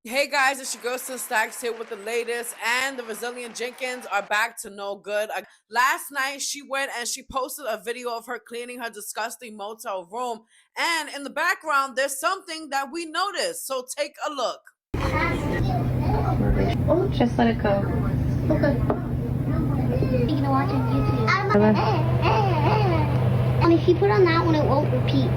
Hey guys, it's your girl Sis Stacks here with the latest, and the resilient Jenkins are back to no good. Last night she went and she posted a video of her cleaning her disgusting motel room, and in the background there's something that we noticed. So take a look. Oh, just let it go. Okay. You can watch it on YouTube. And if you put on that one, it won't repeat.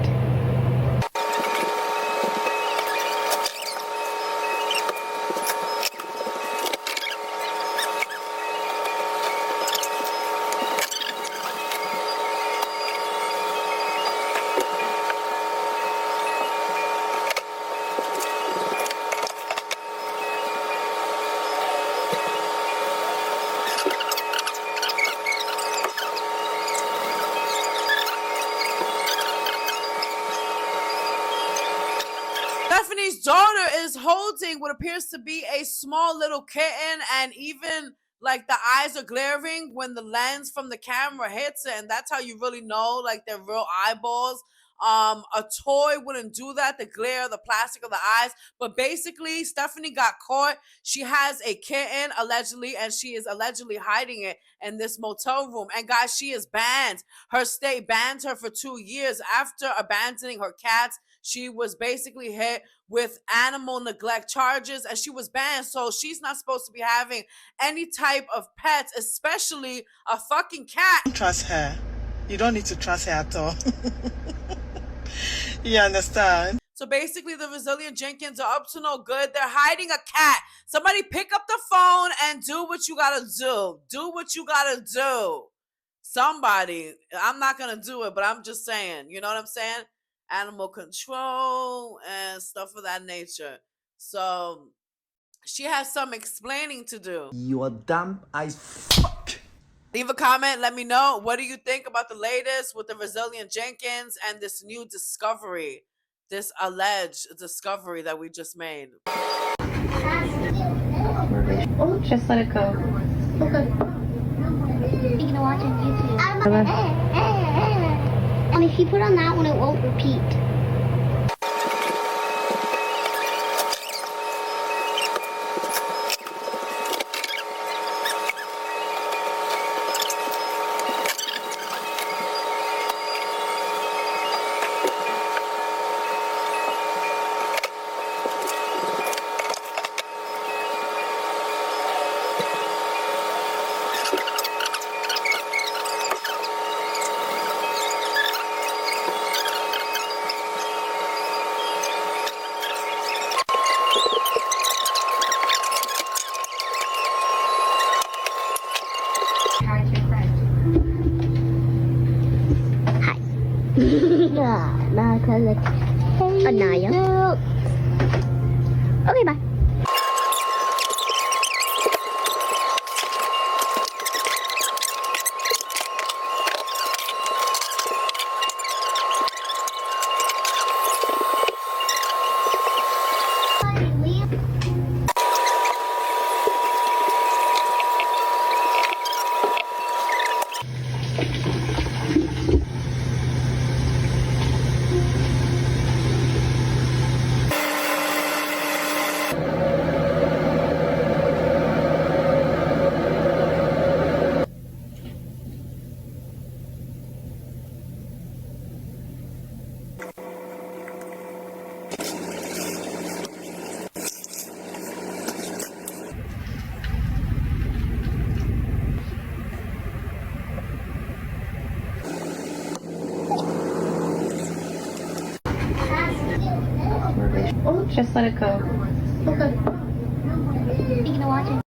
Stephanie's daughter is holding what appears to be a small little kitten, and even like the eyes are glaring when the lens from the camera hits it, and that's how you really know like they're real eyeballs. A toy wouldn't do that, the glare, the plastic of the eyes. But basically, Stephanie got caught. She has a kitten allegedly, and she is allegedly hiding it in this motel room. And guys, she is banned. Her state banned her for 2 years after abandoning her cats. She was basically hit with animal neglect charges, and she was banned. So she's not supposed to be having any type of pets, especially a fucking cat. Don't trust her. You don't need to trust her at all. You understand? So basically, the resilient Jenkins are up to no good. They're hiding a cat. Somebody pick up the phone and do what you gotta do. Do what you gotta do. Somebody. I'm not gonna do it, but I'm just saying. You know what I'm saying? Animal control and stuff of that nature. So she has some explaining to do. You are dumb as fuck. Leave a comment. Let me know. What do you think about the latest with the resilient Jenkins and this new discovery, this alleged discovery that we just made? Oh, just let it go. Okay. You can watch it on YouTube. And if you put on that one, it won't repeat. Anaya. Okay, bye. Oh, just let it go. Okay. You can watch it.